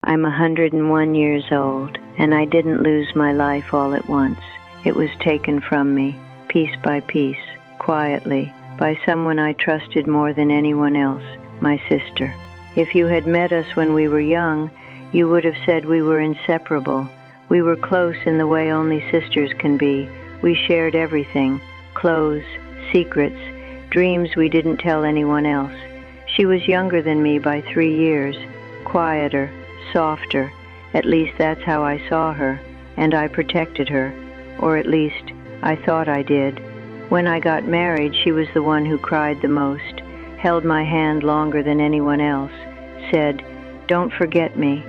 I'm 101 years old, and I didn't lose my life all at once. It was taken from me, piece by piece, quietly, by someone I trusted more than anyone else, my sister. If you had met us when we were young, you would have said we were inseparable. We were close in the way only sisters can be. We shared everything, clothes, secrets, dreams we didn't tell anyone else. She was younger than me by 3 years, quieter, softer. At least that's how I saw her, and I protected her, or at least I thought I did. When I got married, she was the one who cried the most, held my hand longer than anyone else, said, "Don't forget me."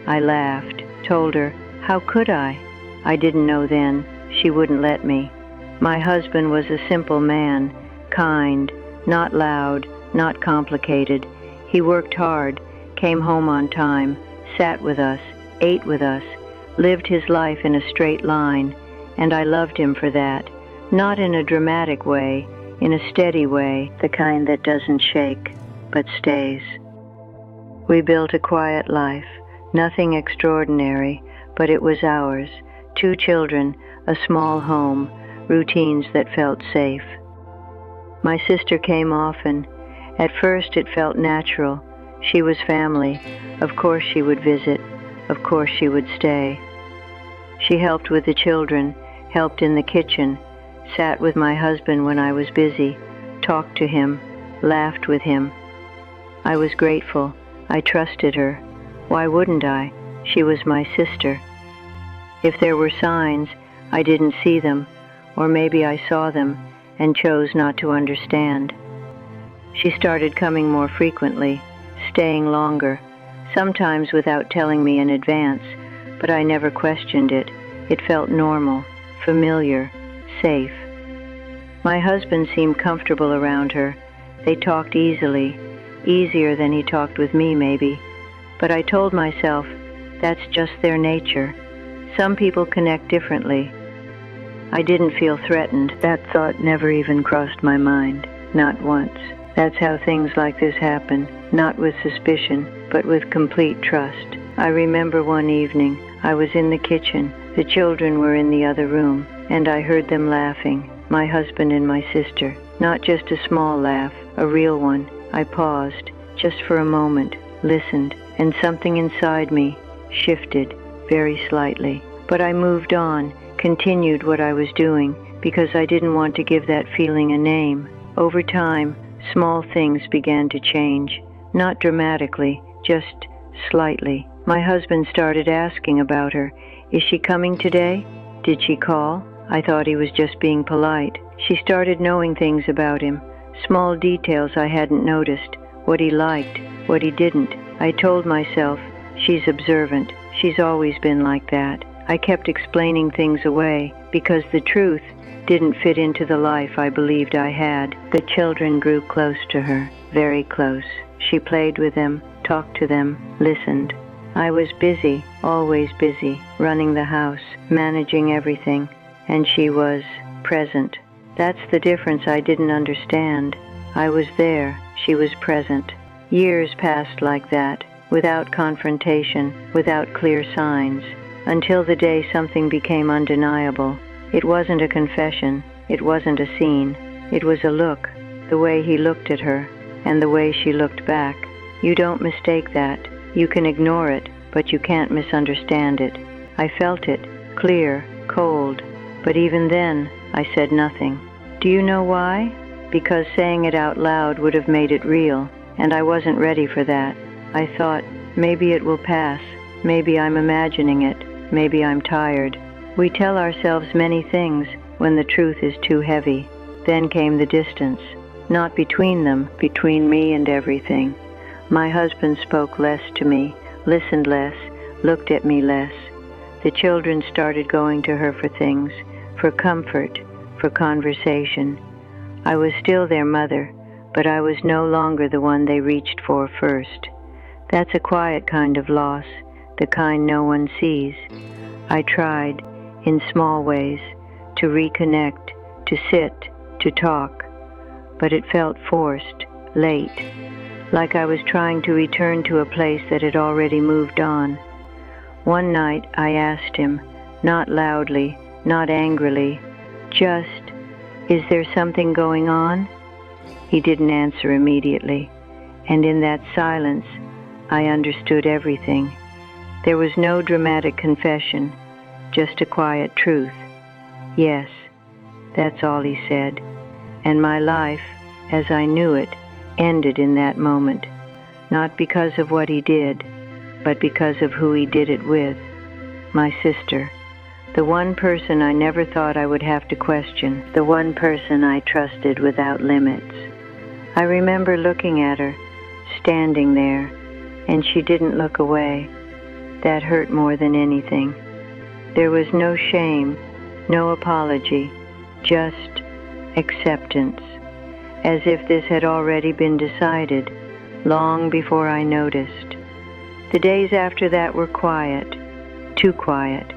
I laughed, told her, "How could I?" I didn't know then. She wouldn't let me. My husband was a simple man, kind, not loud, not complicated. He worked hard, came home on time, sat with us, ate with us, lived his life in a straight line, and I loved him for that. Not in a dramatic way, in a steady way, the kind that doesn't shake, but stays. We built a quiet life, nothing extraordinary, but it was ours. 2 children, a small home, routines that felt safe. My sister came often. At first it felt natural. She was family. Of course she would visit. Of course she would stay. She helped with the children, helped in the kitchen, sat with my husband when I was busy, talked to him, laughed with him. I was grateful. I trusted her. Why wouldn't I? She was my sister. If there were signs, I didn't see them, or maybe I saw them and chose not to understand. She started coming more frequently, staying longer, sometimes without telling me in advance, but I never questioned it. It felt normal, familiar, safe. My husband seemed comfortable around her. They talked easily, easier than he talked with me maybe, but I told myself, that's just their nature. Some people connect differently. I didn't feel threatened. That thought never even crossed my mind, not once. That's how things like this happen, not with suspicion, but with complete trust. I remember one evening, I was in the kitchen. The children were in the other room, and I heard them laughing, my husband and my sister. Not just a small laugh, a real one. I paused, just for a moment, listened, and something inside me shifted, very slightly. But I moved on, continued what I was doing, because I didn't want to give that feeling a name. Over time, small things began to change, not dramatically, just slightly. My husband started asking about her. Is she coming today? Did she call? I thought he was just being polite. She started knowing things about him, small details I hadn't noticed, what he liked, what he didn't. I told myself, she's observant. She's always been like that. I kept explaining things away because the truth didn't fit into the life I believed I had. The children grew close to her, very close. She played with them, talked to them, listened. I was busy, always busy, running the house, managing everything, and she was present. That's the difference I didn't understand. I was there, she was present. Years passed like that, without confrontation, without clear signs, until the day something became undeniable. It wasn't a confession, it wasn't a scene, it was a look, the way he looked at her, and the way she looked back. You don't mistake that. You can ignore it, but you can't misunderstand it. I felt it, clear, cold, but even then, I said nothing. Do you know why? Because saying it out loud would have made it real, and I wasn't ready for that. I thought, maybe it will pass, maybe I'm imagining it, maybe I'm tired. We tell ourselves many things when the truth is too heavy. Then came the distance, not between them, between me and everything. My husband spoke less to me, listened less, looked at me less. The children started going to her for things, for comfort, for conversation. I was still their mother, but I was no longer the one they reached for first. That's a quiet kind of loss, the kind no one sees. I tried, in small ways, to reconnect, to sit, to talk, but it felt forced, late. like I was trying to return to a place that had already moved on. One night I asked him, not loudly, not angrily, just, "Is there something going on?" He didn't answer immediately, and in that silence I understood everything. There was no dramatic confession, just a quiet truth. "Yes," that's all he said, and my life, as I knew it, ended in that moment, not because of what he did, but because of who he did it with. My sister, the one person I never thought I would have to question, the one person I trusted without limits. I remember looking at her, standing there, and she didn't look away. That hurt more than anything. There was no shame, no apology, just acceptance, as if this had already been decided, long before I noticed. The days after that were quiet, too quiet.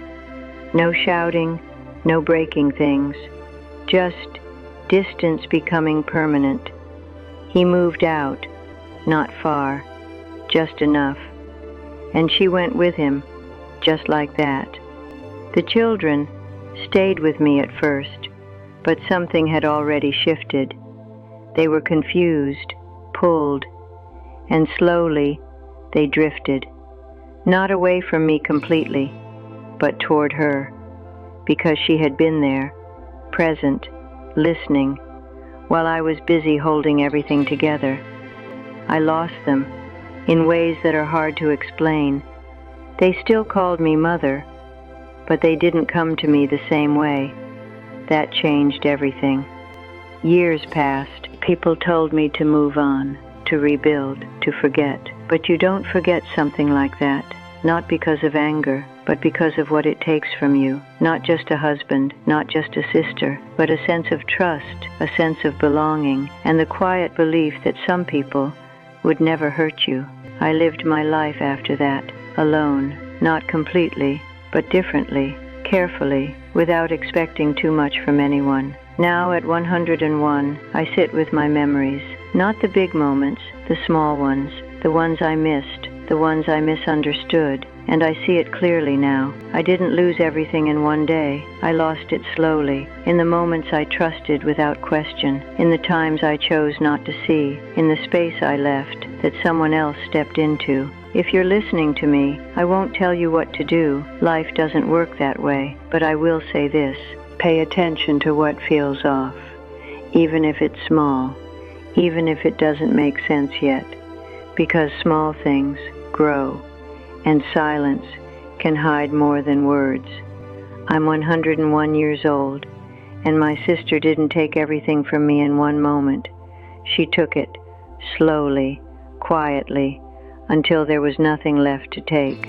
No shouting, no breaking things, just distance becoming permanent. He moved out, not far, just enough, and she went with him, just like that. The children stayed with me at first, but something had already shifted. They were confused, pulled, and slowly they drifted, not away from me completely, but toward her, because she had been there, present, listening, while I was busy holding everything together. I lost them in ways that are hard to explain. They still called me mother, but they didn't come to me the same way. That changed everything. Years passed. People told me to move on, to rebuild, to forget. But you don't forget something like that, not because of anger, but because of what it takes from you. Not just a husband, not just a sister, but a sense of trust, a sense of belonging, and the quiet belief that some people would never hurt you. I lived my life after that, alone, not completely, but differently, carefully, without expecting too much from anyone. Now at 101, I sit with my memories, not the big moments, the small ones, the ones I missed, the ones I misunderstood, and I see it clearly now. I didn't lose everything in one day. I lost it slowly, in the moments I trusted without question, in the times I chose not to see, in the space I left that someone else stepped into. If you're listening to me, I won't tell you what to do. Life doesn't work that way. But I will say this: pay attention to what feels off, even if it's small, even if it doesn't make sense yet, because small things grow, and silence can hide more than words. I'm 101 years old, and my sister didn't take everything from me in one moment. She took it slowly, quietly, until there was nothing left to take.